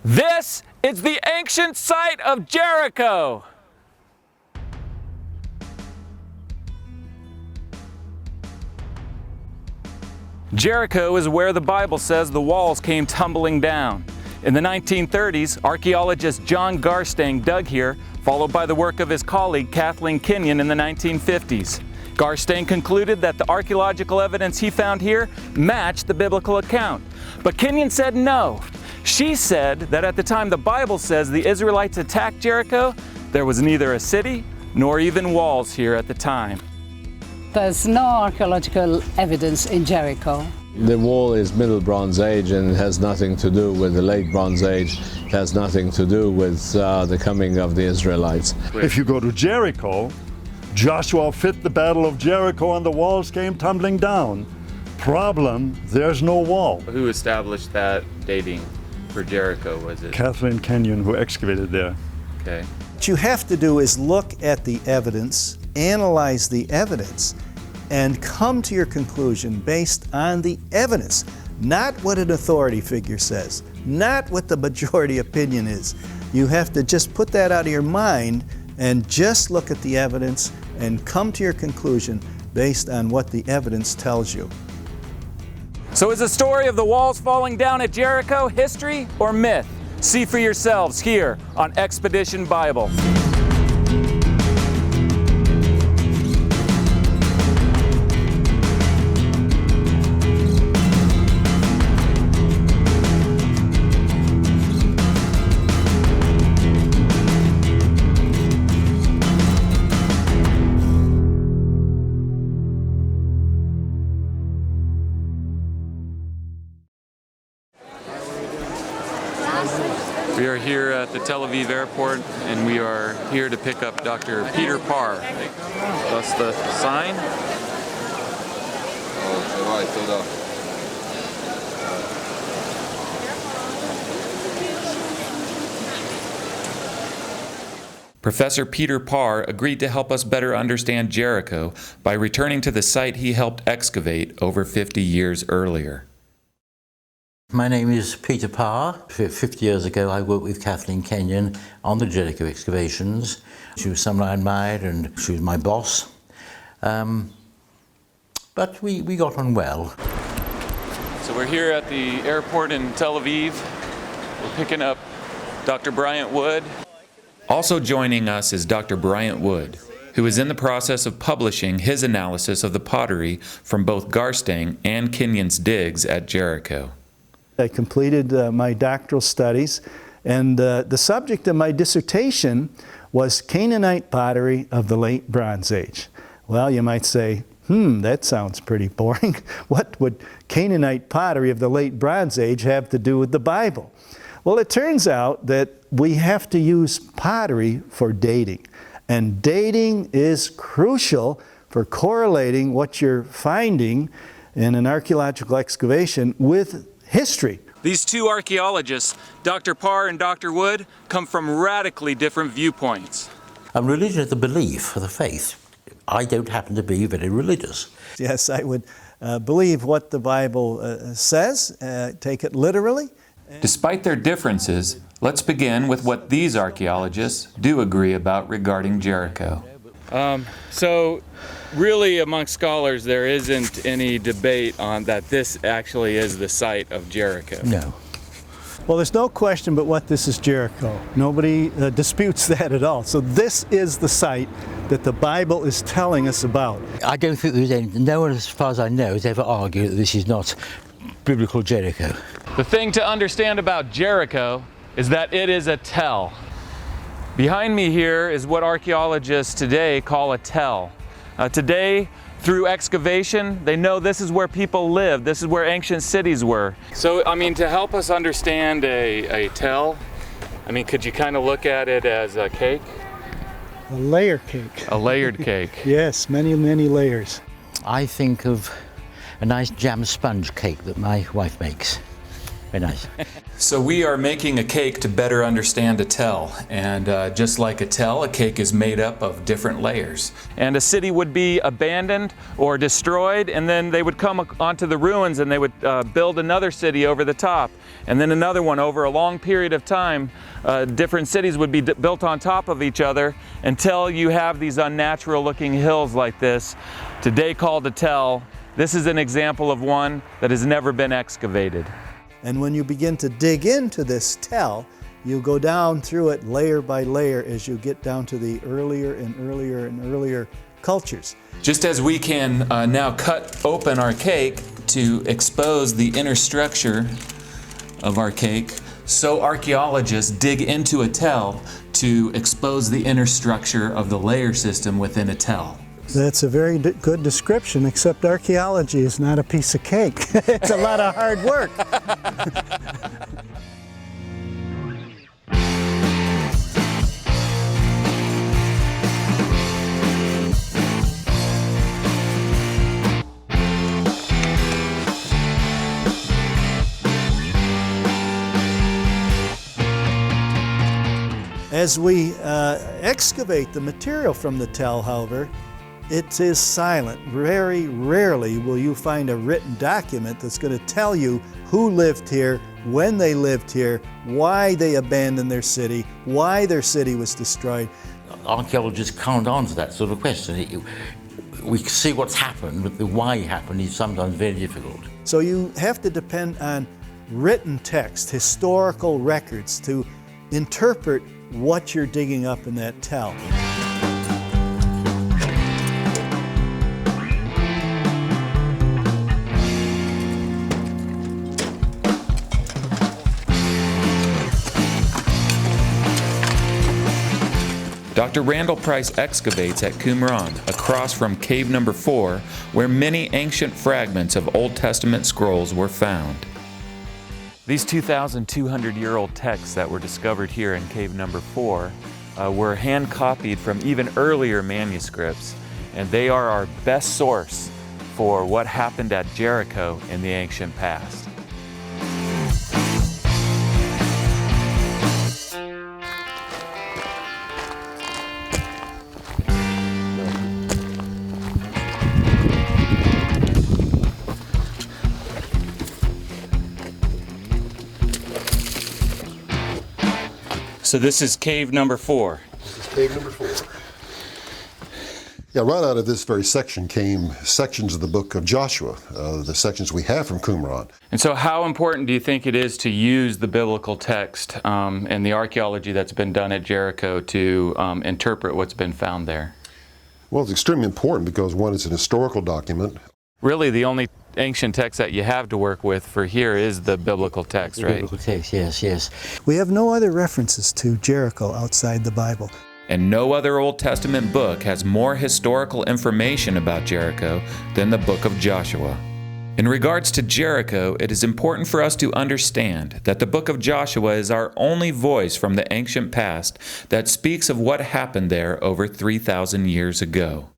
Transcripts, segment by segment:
This is the ancient site of Jericho. Jericho is where the Bible says the walls came tumbling down. In the 1930s, archaeologist John Garstang dug here, followed by the work of his colleague Kathleen Kenyon in the 1950s. Garstang concluded that the archaeological evidence he found here matched the biblical account. But Kenyon said no. She said that at the time the Bible says the Israelites attacked Jericho, there was neither a city nor even walls here at the time. There's no archaeological evidence in Jericho. The wall is Middle Bronze Age and has nothing to do with the Late Bronze Age. It has nothing to do with the coming of the Israelites. If you go to Jericho, Joshua fit the battle of Jericho and the walls came tumbling down. Problem, there's no wall. Who established that dating for Jericho, was it? Kathleen Kenyon, who excavated there. Okay. What you have to do is look at the evidence, analyze the evidence, and come to your conclusion based on the evidence, not what an authority figure says, not what the majority opinion is. You have to just put that out of your mind and just look at the evidence and come to your conclusion based on what the evidence tells you. So is the story of the walls falling down at Jericho history or myth? See for yourselves here on Expedition Bible. We are here at the Tel Aviv airport and we are here to pick up Dr. Peter Parr. That's the sign. Professor Peter Parr agreed to help us better understand Jericho by returning to the site he helped excavate over 50 years earlier. My name is Peter Parr. 50 years ago I worked with Kathleen Kenyon on the Jericho excavations. She was someone I admired and she was my boss. But we got on well. So we're here at the airport in Tel Aviv. We're picking up Dr. Bryant Wood. Also joining us is Dr. Bryant Wood, who is in the process of publishing his analysis of the pottery from both Garstang and Kenyon's digs at Jericho. I completed my doctoral studies, and the subject of my dissertation was Canaanite pottery of the Late Bronze Age. Well, you might say, that sounds pretty boring. What would Canaanite pottery of the Late Bronze Age have to do with the Bible? Well, it turns out that we have to use pottery for dating, and dating is crucial for correlating what you're finding in an archaeological excavation with history. These two archaeologists, Dr. Parr and Dr. Wood, come from radically different viewpoints. Religion is the belief, the faith. I don't happen to be very religious. Yes, I would believe what the Bible says, take it literally. Despite their differences, let's begin with what these archaeologists do agree about regarding Jericho. So really among scholars there isn't any debate on that this actually is the site of Jericho. No. Well, there's no question but what this is Jericho. Nobody disputes that at all. So this is the site that the Bible is telling us about. I don't think there's any, no one as far as I know has ever argued that this is not biblical Jericho. The thing to understand about Jericho is that it is a tell. Behind me here is what archaeologists today call a tell. Today, through excavation, they know this is where people lived, this is where ancient cities were. So, I mean, to help us understand a tell, I mean, could you kind of look at it as a cake? A layer cake. A layered cake. Yes, many, many layers. I think of a nice jam sponge cake that my wife makes. Very nice. So we are making a cake to better understand a tell, and just like a tell, a cake is made up of different layers. And a city would be abandoned or destroyed, and then they would come onto the ruins and they would build another city over the top, and then another one over a long period of time. Different cities would be built on top of each other until you have these unnatural looking hills like this, today called a tell. This is an example of one that has never been excavated. And when you begin to dig into this tell, you go down through it layer by layer as you get down to the earlier and earlier and earlier cultures. Just as we can now cut open our cake to expose the inner structure of our cake, so archaeologists dig into a tell to expose the inner structure of the layer system within a tell. That's a very good description, except archaeology is not a piece of cake. It's a lot of hard work. As we excavate the material from the tell, however, it is silent. Very rarely will you find a written document that's going to tell you who lived here, when they lived here, why they abandoned their city, why their city was destroyed. Archaeologists can't answer that sort of question. We see what's happened, but the why it happened is sometimes very difficult. So you have to depend on written text, historical records, to interpret what you're digging up in that tell. Dr. Randall Price excavates at Qumran, across from cave number 4, where many ancient fragments of Old Testament scrolls were found. These 2,200-year-old texts that were discovered here in cave number 4 were hand-copied from even earlier manuscripts, and they are our best source for what happened at Jericho in the ancient past. So this is cave number 4. This is cave number 4. Yeah, right out of this very section came sections of the book of Joshua, the sections we have from Qumran. And so how important do you think it is to use the biblical text and the archaeology that's been done at Jericho to interpret what's been found there? Well, it's extremely important because, one, it's an historical document. Really, the only ancient text that you have to work with for here is the biblical text, right? Biblical text, yes, yes. We have no other references to Jericho outside the Bible. And no other Old Testament book has more historical information about Jericho than the book of Joshua. In regards to Jericho, it is important for us to understand that the book of Joshua is our only voice from the ancient past that speaks of what happened there over 3,000 years ago.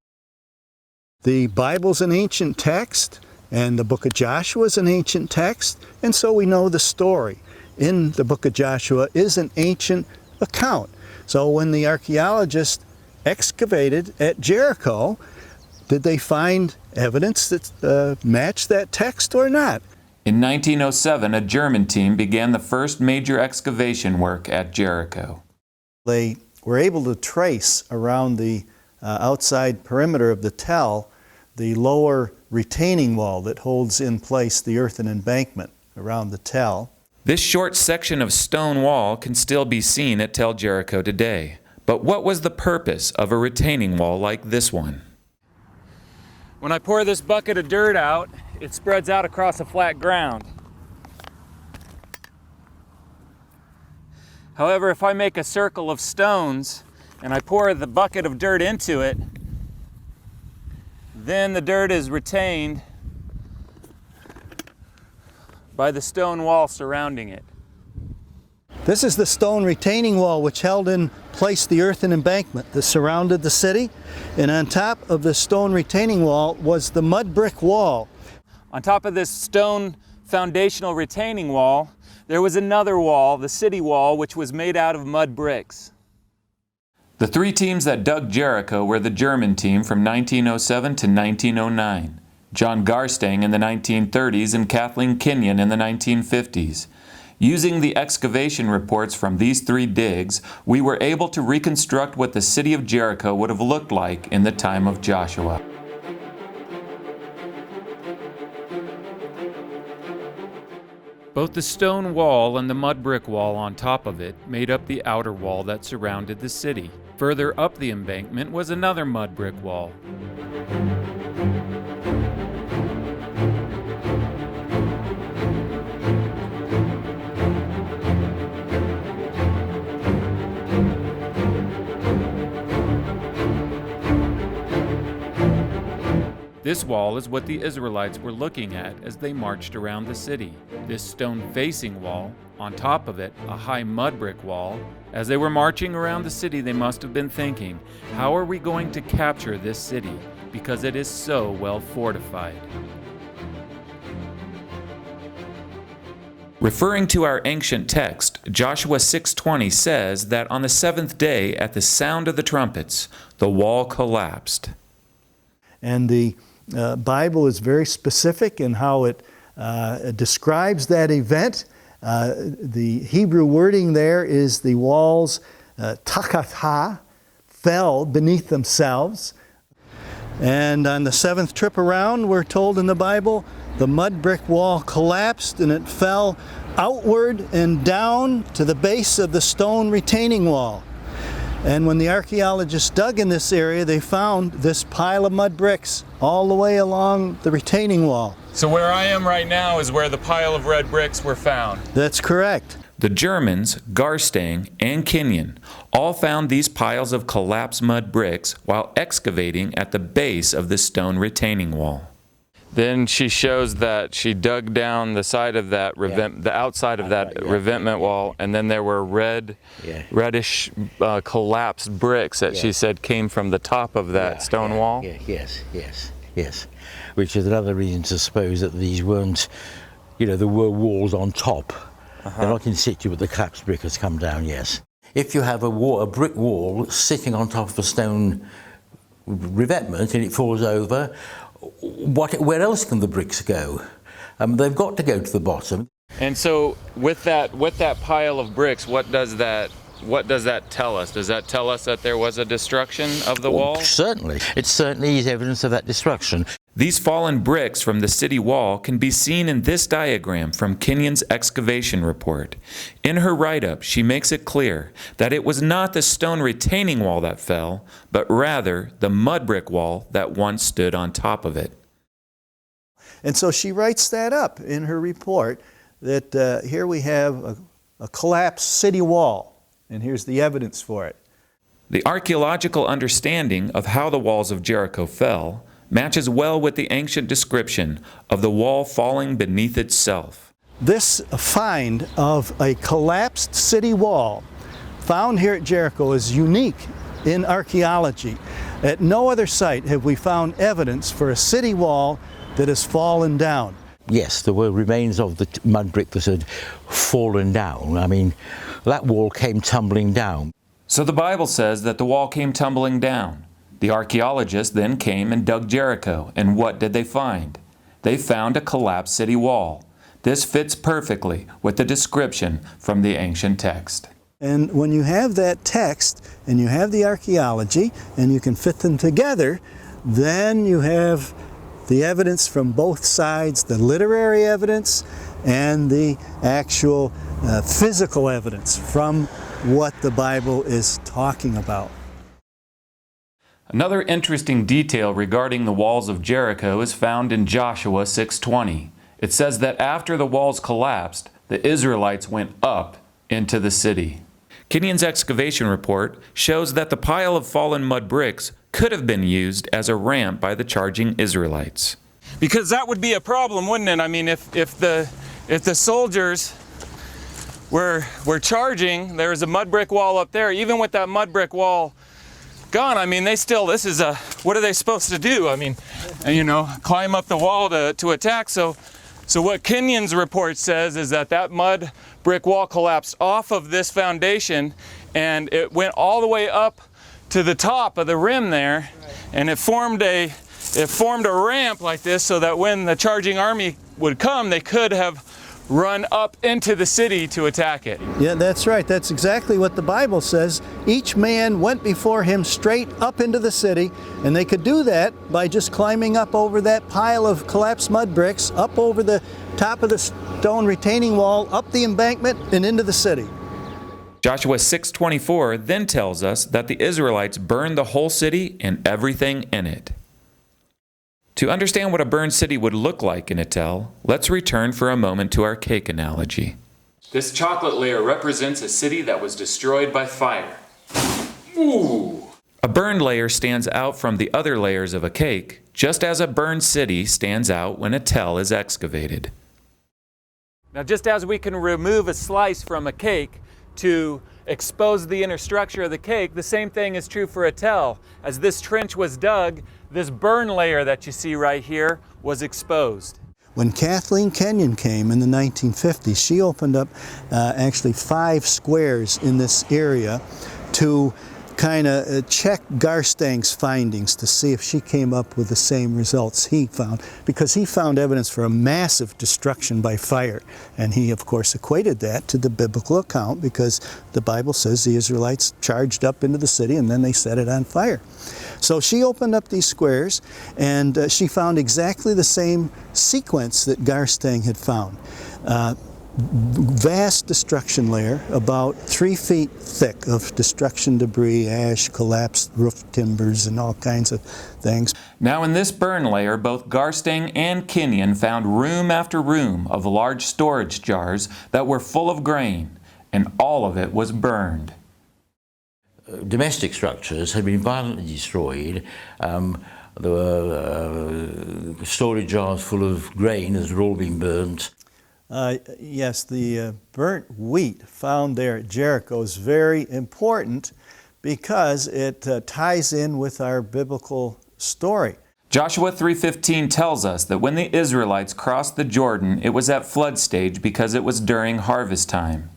The Bible's an ancient text, and the book of Joshua is an ancient text, and so we know the story in the book of Joshua is an ancient account. So when the archaeologists excavated at Jericho, did they find evidence that matched that text or not? In 1907, a German team began the first major excavation work at Jericho. They were able to trace around the outside perimeter of the tell the lower retaining wall that holds in place the earthen embankment around the tell. This short section of stone wall can still be seen at Tell Jericho today. But what was the purpose of a retaining wall like this one? When I pour this bucket of dirt out, it spreads out across a flat ground. However, if I make a circle of stones and I pour the bucket of dirt into it, then the dirt is retained by the stone wall surrounding it. This is the stone retaining wall which held in place the earthen embankment that surrounded the city, and on top of the stone retaining wall was the mud brick wall. On top of this stone foundational retaining wall, there was another wall, the city wall, which was made out of mud bricks. The three teams that dug Jericho were the German team from 1907 to 1909, John Garstang in the 1930s and Kathleen Kenyon in the 1950s. Using the excavation reports from these three digs, we were able to reconstruct what the city of Jericho would have looked like in the time of Joshua. Both the stone wall and the mud brick wall on top of it made up the outer wall that surrounded the city. Further up the embankment was another mud brick wall. This wall is what the Israelites were looking at as they marched around the city. This stone-facing wall, on top of it, a high mud brick wall. As they were marching around the city, they must have been thinking, how are we going to capture this city? Because it is so well fortified. Referring to our ancient text, Joshua 6:20 says that on the seventh day, at the sound of the trumpets, the wall collapsed. And the Bible is very specific in how it describes that event. The Hebrew wording there is the walls takatha, fell beneath themselves. And on the seventh trip around, we're told in the Bible, the mud brick wall collapsed and it fell outward and down to the base of the stone retaining wall. And when the archaeologists dug in this area, they found this pile of mud bricks all the way along the retaining wall. So where I am right now is where the pile of red bricks were found. That's correct. The Germans, Garstang and Kenyon, all found these piles of collapsed mud bricks while excavating at the base of the stone retaining wall. Then she shows that she dug down the side of that the outside of that revetment wall, and then there were reddish collapsed bricks that she said came from the top of that stone wall. Yes. Which is another reason to suppose that these weren't, there were walls on top. They're not in situ, but the collapsed brick has come down. Yes. If you have a brick wall sitting on top of a stone revetment and it falls over, where else can the bricks go? They've got to go to the bottom. And so with that pile of bricks, what does that tell us? Does that tell us that there was a destruction of the wall? Certainly. It certainly is evidence of that destruction. These fallen bricks from the city wall can be seen in this diagram from Kenyon's excavation report. In her write-up, she makes it clear that it was not the stone retaining wall that fell, but rather the mud brick wall that once stood on top of it. And so she writes that up in her report, that here we have a collapsed city wall, and here's the evidence for it. The archaeological understanding of how the walls of Jericho fell matches well with the ancient description of the wall falling beneath itself. This find of a collapsed city wall found here at Jericho is unique in archaeology. At no other site have we found evidence for a city wall that has fallen down. Yes, there were remains of the mud brick that had fallen down. I mean, that wall came tumbling down. So the Bible says that the wall came tumbling down. The archaeologists then came and dug Jericho, and what did they find? They found a collapsed city wall. This fits perfectly with the description from the ancient text. And when you have that text, and you have the archaeology, and you can fit them together, then you have the evidence from both sides, the literary evidence and the actual physical evidence from what the Bible is talking about. Another interesting detail regarding the walls of Jericho is found in Joshua 6:20. It says that after the walls collapsed, the Israelites went up into the city. Kenyon's excavation report shows that the pile of fallen mud bricks could have been used as a ramp by the charging Israelites. Because that would be a problem, wouldn't it? I mean, if the soldiers were charging, there was a mud brick wall up there. Even with that mud brick wall gone, I mean, what are they supposed to do? I mean, climb up the wall to attack. So So what Kenyon's report says is that that mud brick wall collapsed off of this foundation and it went all the way up to the top of the rim there, and it formed a ramp like this so that when the charging army would come, they could have run up into the city to attack it. Yeah, that's right. That's exactly what the Bible says. Each man went before him straight up into the city, and they could do that by just climbing up over that pile of collapsed mud bricks, up over the top of the stone retaining wall, up the embankment, and into the city. Joshua 6:24 then tells us that the Israelites burned the whole city and everything in it. To understand what a burned city would look like in a tell, let's return for a moment to our cake analogy. This chocolate layer represents a city that was destroyed by fire. Ooh! A burned layer stands out from the other layers of a cake, just as a burned city stands out when a tell is excavated. Now, just as we can remove a slice from a cake to expose the inner structure of the cake, the same thing is true for a tell. As this trench was dug, this burn layer that you see right here was exposed. When Kathleen Kenyon came in the 1950s, she opened up actually 5 squares in this area to kind of check Garstang's findings to see if she came up with the same results he found, because he found evidence for a massive destruction by fire. And he, of course, equated that to the biblical account, because the Bible says the Israelites charged up into the city and then they set it on fire. So she opened up these squares, and she found exactly the same sequence that Garstang had found. Vast destruction layer, about 3 feet thick of destruction debris, ash, collapsed roof timbers, and all kinds of things. Now in this burn layer, both Garstang and Kenyon found room after room of large storage jars that were full of grain, and all of it was burned. Domestic structures had been violently destroyed. There were storage jars full of grain that had all been burnt. Yes, the burnt wheat found there at Jericho is very important because it ties in with our biblical story. Joshua 3:15 tells us that when the Israelites crossed the Jordan, it was at flood stage because it was during harvest time.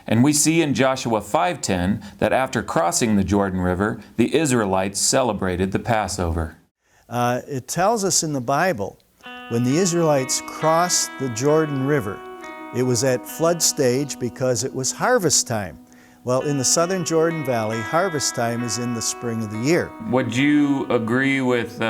And we see in Joshua 5:10 that after crossing the Jordan River, the Israelites celebrated the Passover. It tells us in the Bible, when the Israelites crossed the Jordan River, it was at flood stage because it was harvest time. Well, in the southern Jordan Valley, harvest time is in the spring of the year. Would you agree with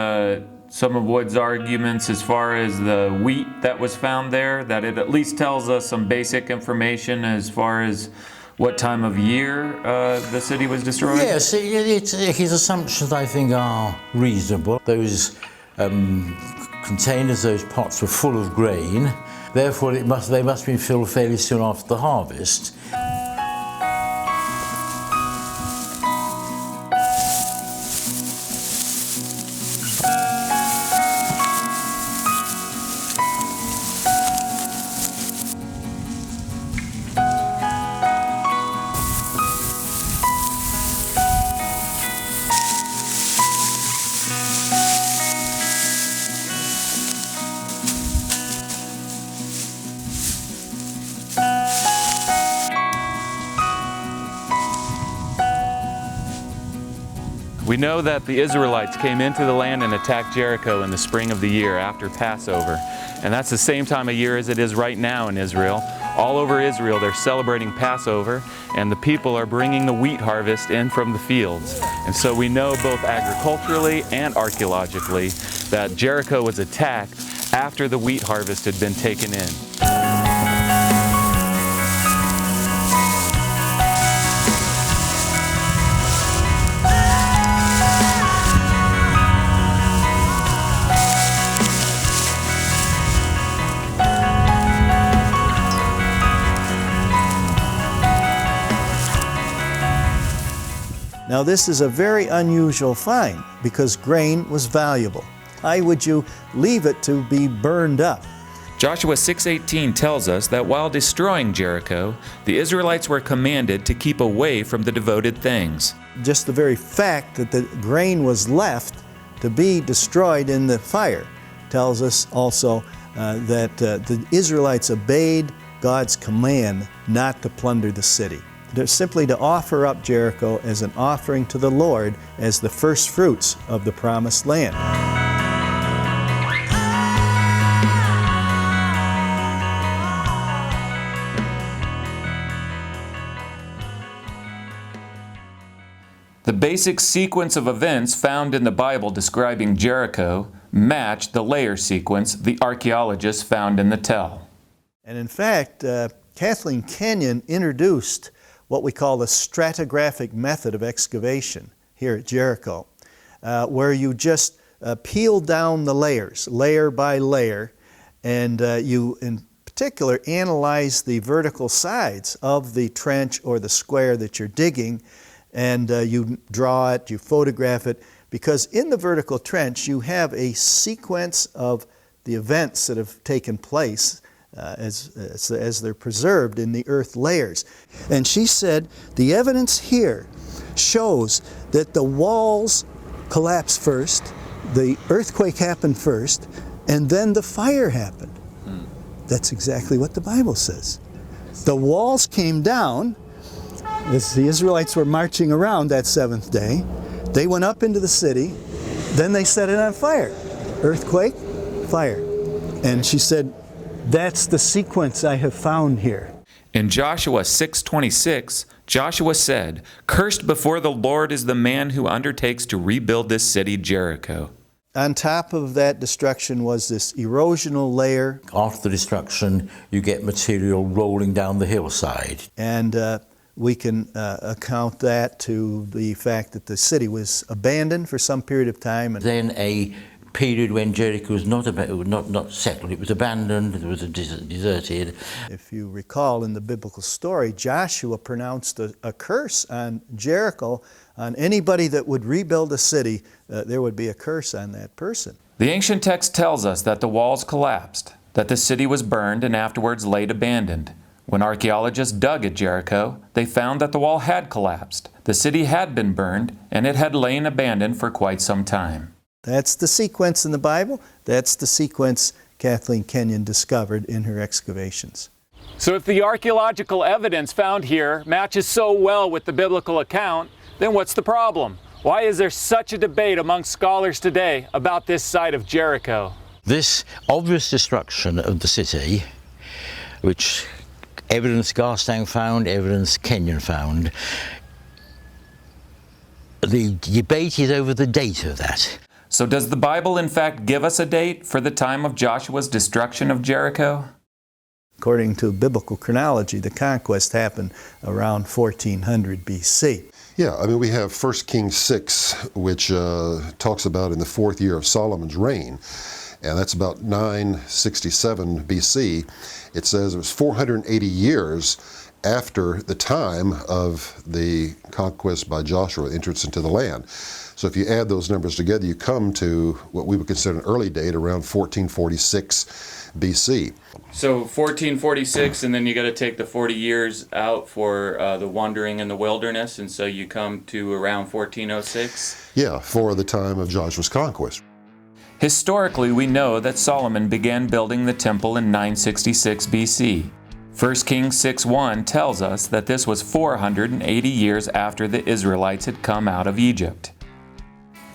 some of Wood's arguments as far as the wheat that was found there, that it at least tells us some basic information as far as what time of year the city was destroyed? Yes, his assumptions, I think, are reasonable. Those containers, those pots were full of grain, therefore they must have been filled fairly soon after the harvest. We know that the Israelites came into the land and attacked Jericho in the spring of the year after Passover. And that's the same time of year as it is right now in Israel. All over Israel they're celebrating Passover, and the people are bringing the wheat harvest in from the fields. And so we know both agriculturally and archaeologically that Jericho was attacked after the wheat harvest had been taken in. Now this is a very unusual find because grain was valuable. Why would you leave it to be burned up? Joshua 6:18 tells us that while destroying Jericho, the Israelites were commanded to keep away from the devoted things. Just the very fact that the grain was left to be destroyed in the fire tells us also that the Israelites obeyed God's command not to plunder the city. They're simply to offer up Jericho as an offering to the Lord as the first fruits of the promised land. The basic sequence of events found in the Bible describing Jericho match the layer sequence the archaeologists found in the Tell. And in fact, Kathleen Kenyon introduced what we call the stratigraphic method of excavation here at Jericho, where you just peel down the layers, layer by layer, and you in particular analyze the vertical sides of the trench or the square that you're digging, and you draw it, you photograph it, because in the vertical trench you have a sequence of the events that have taken place as they're preserved in the earth layers. And she said the evidence here shows that the walls collapsed first, the earthquake happened first, and then the fire happened. That's exactly what the Bible says. The walls came down as the Israelites were marching around that seventh day. They went up into the city, then they set it on fire. Earthquake, fire. And she said, that's the sequence I have found here. In Joshua 6:26, Joshua said, "Cursed before the Lord is the man who undertakes to rebuild this city Jericho." On top of that destruction was this erosional layer. After the destruction, you get material rolling down the hillside. And we can account that to the fact that the city was abandoned for some period of time. And then a period when Jericho was not settled. It was abandoned, it was deserted. If you recall in the biblical story, Joshua pronounced a curse on Jericho. On anybody that would rebuild a city, there would be a curse on that person. The ancient text tells us that the walls collapsed, that the city was burned and afterwards laid abandoned. When archaeologists dug at Jericho, they found that the wall had collapsed, the city had been burned, and it had lain abandoned for quite some time. That's the sequence in the Bible. That's the sequence Kathleen Kenyon discovered in her excavations. So if the archaeological evidence found here matches so well with the biblical account, then what's the problem? Why is there such a debate among scholars today about this site of Jericho? This obvious destruction of the city, which evidence Garstang found, evidence Kenyon found, the debate is over the date of that. So does the Bible in fact give us a date for the time of Joshua's destruction of Jericho? According to biblical chronology, the conquest happened around 1400 BC. Yeah, I mean, we have 1 Kings 6, which talks about in the 4th year of Solomon's reign, and that's about 967 BC. It says it was 480 years after the time of the conquest by Joshua, entrance into the land. So if you add those numbers together, you come to what we would consider an early date, around 1446 BC. So 1446, and then you got to take the 40 years out for the wandering in the wilderness, and so you come to around 1406? Yeah, for the time of Joshua's conquest. Historically, we know that Solomon began building the temple in 966 BC. 1 Kings 6:1 tells us that this was 480 years after the Israelites had come out of Egypt.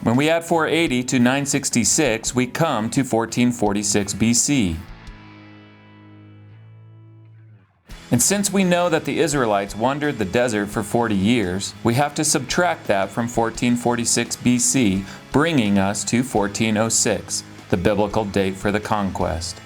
When we add 480 to 966, we come to 1446 BC. And since we know that the Israelites wandered the desert for 40 years, we have to subtract that from 1446 BC, bringing us to 1406, the biblical date for the conquest.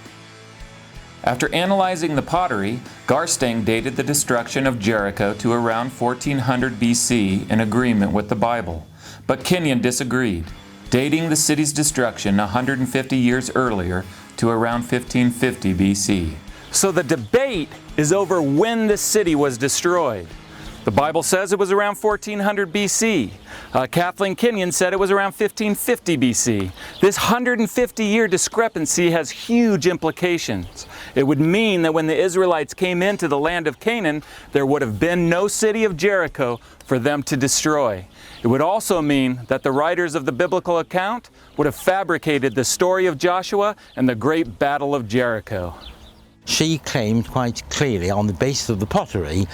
After analyzing the pottery, Garstang dated the destruction of Jericho to around 1400 BC in agreement with the Bible. But Kenyon disagreed, dating the city's destruction 150 years earlier to around 1550 BC. So the debate is over when the city was destroyed. The Bible says it was around 1400 BC. Kathleen Kenyon said it was around 1550 BC. This 150-year discrepancy has huge implications. It would mean that when the Israelites came into the land of Canaan, there would have been no city of Jericho for them to destroy. It would also mean that the writers of the biblical account would have fabricated the story of Joshua and the great battle of Jericho. She claimed quite clearly, on the basis of the pottery,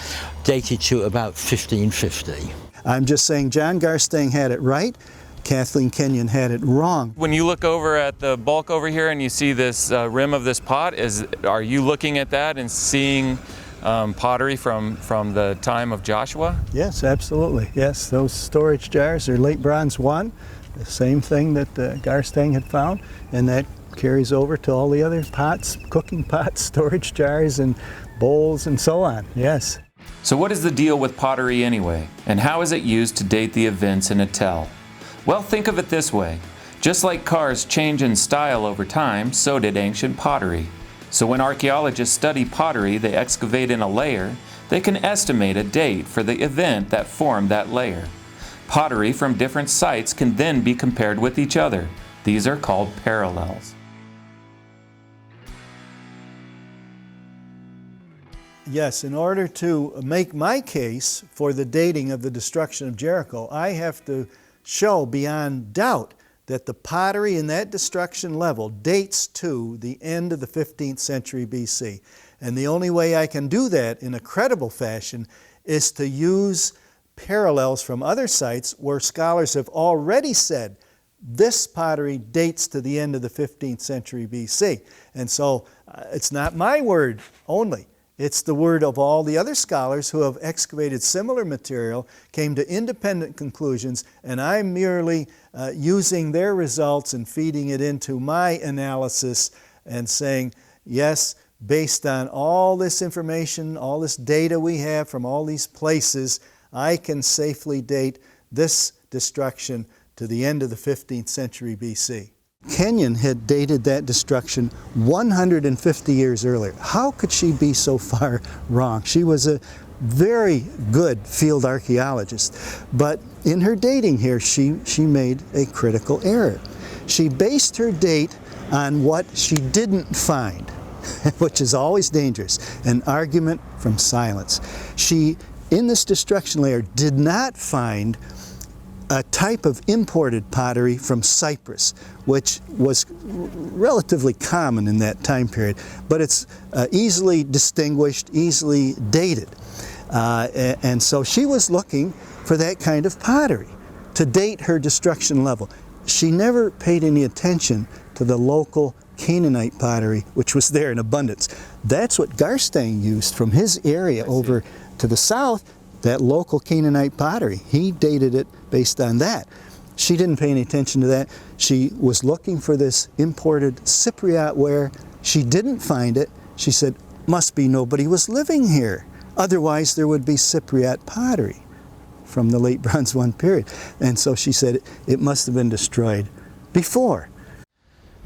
dated to about 1550. I'm just saying John Garstang had it right, Kathleen Kenyon had it wrong. When you look over at the bulk over here and you see this rim of this pot, are you looking at that and seeing pottery from the time of Joshua? Yes, absolutely. Yes, those storage jars are late bronze 1, the same thing that Garstang had found, and that carries over to all the other pots, cooking pots, storage jars, and bowls, and so on. Yes. So what is the deal with pottery anyway? And how is it used to date the events in a tell? Well, think of it this way. Just like cars change in style over time, so did ancient pottery. So when archaeologists study pottery they excavate in a layer, they can estimate a date for the event that formed that layer. Pottery from different sites can then be compared with each other. These are called parallels. Yes, in order to make my case for the dating of the destruction of Jericho, I have to show beyond doubt that the pottery in that destruction level dates to the end of the 15th century BC. And the only way I can do that in a credible fashion is to use parallels from other sites where scholars have already said this pottery dates to the end of the 15th century BC. And so it's not my word only. It's the word of all the other scholars who have excavated similar material, came to independent conclusions, and I'm merely using their results and feeding it into my analysis and saying, yes, based on all this information, all this data we have from all these places, I can safely date this destruction to the end of the 15th century BC. Kenyon had dated that destruction 150 years earlier. How could she be so far wrong? She was a very good field archaeologist, but in her dating here, she made a critical error. She based her date on what she didn't find, which is always dangerous, an argument from silence. She, in this destruction layer, did not find a type of imported pottery from Cyprus, which was relatively common in that time period, but it's easily distinguished, easily dated. And so she was looking for that kind of pottery to date her destruction level. She never paid any attention to the local Canaanite pottery, which was there in abundance. That's what Garstang used from his area over to the south, that local Canaanite pottery. He dated it based on that. She didn't pay any attention to that. She was looking for this imported Cypriot ware. She didn't find it. She said, must be nobody was living here. Otherwise there would be Cypriot pottery from the late Bronze 1 period. And so she said it must have been destroyed before.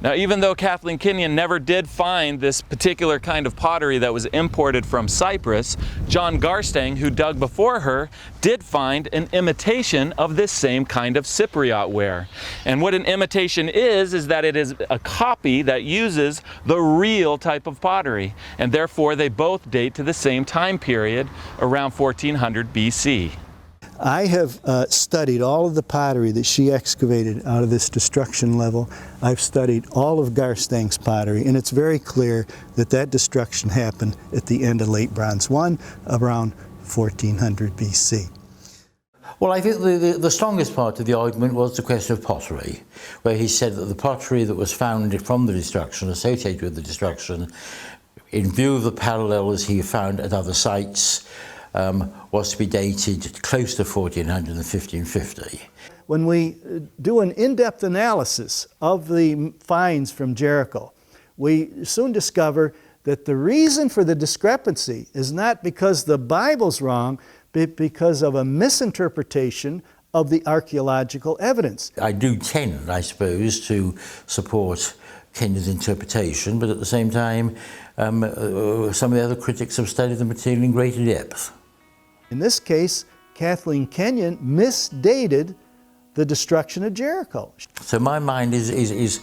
Now, even though Kathleen Kenyon never did find this particular kind of pottery that was imported from Cyprus, John Garstang, who dug before her, did find an imitation of this same kind of Cypriot ware. And what an imitation is that it is a copy that uses the real type of pottery. And therefore, they both date to the same time period, around 1400 BC. I have studied all of the pottery that she excavated out of this destruction level. I've studied all of Garstang's pottery, and it's very clear that that destruction happened at the end of late Bronze 1, around 1400 BC. Well, I think the strongest part of the argument was the question of pottery, where he said that the pottery that was found from the destruction, associated with the destruction, in view of the parallels he found at other sites, was to be dated close to 1400 and 1550. When we do an in-depth analysis of the finds from Jericho, we soon discover that the reason for the discrepancy is not because the Bible's wrong, but because of a misinterpretation of the archaeological evidence. I do tend, I suppose, to support Kenyon's interpretation, but at the same time, some of the other critics have studied the material in greater depth. In this case, Kathleen Kenyon misdated the destruction of Jericho. So my mind is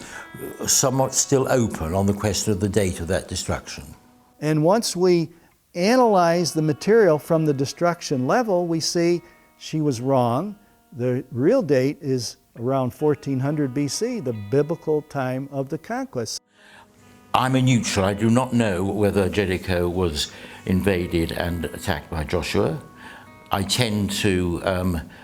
somewhat still open on the question of the date of that destruction. And once we analyze the material from the destruction level, we see she was wrong. The real date is around 1400 BC, the biblical time of the conquest. I'm a neutral. I do not know whether Jericho was invaded and attacked by Joshua. I tend to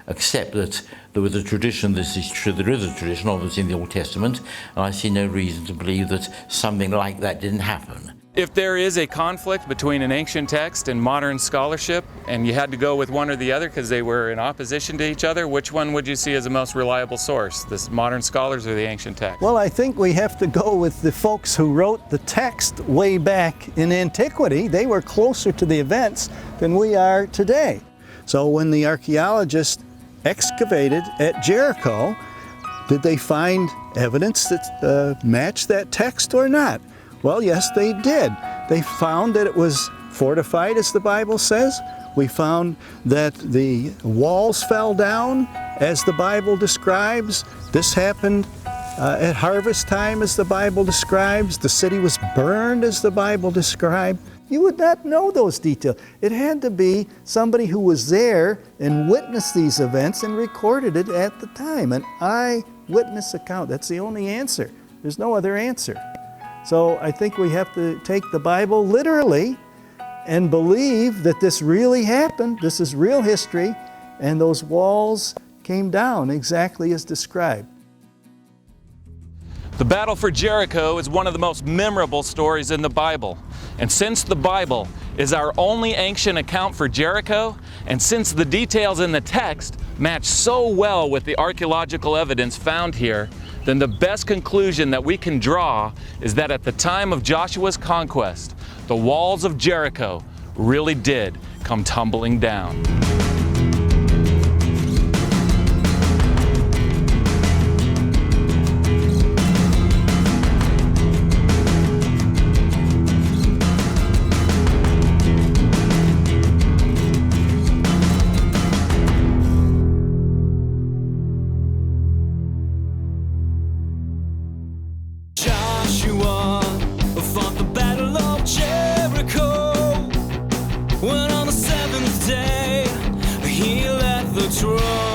accept that there was a tradition, this is true, there is a tradition, obviously in the Old Testament, and I see no reason to believe that something like that didn't happen. If there is a conflict between an ancient text and modern scholarship, and you had to go with one or the other because they were in opposition to each other, which one would you see as the most reliable source, the modern scholars or the ancient text? Well, I think we have to go with the folks who wrote the text way back in antiquity. They were closer to the events than we are today. So when the archaeologists excavated at Jericho, did they find evidence that matched that text or not? Well, yes, they did. They found that it was fortified, as the Bible says. We found that the walls fell down, as the Bible describes. This happened at harvest time, as the Bible describes. The city was burned, as the Bible described. You would not know those details. It had to be somebody who was there and witnessed these events and recorded it at the time. An eyewitness account. That's the only answer. There's no other answer. So I think we have to take the Bible literally and believe that this really happened. This is real history, and those walls came down exactly as described. The battle for Jericho is one of the most memorable stories in the Bible. And since the Bible is our only ancient account for Jericho, and since the details in the text match so well with the archaeological evidence found here, then the best conclusion that we can draw is that at the time of Joshua's conquest, the walls of Jericho really did come tumbling down. When on the seventh day he left the throne.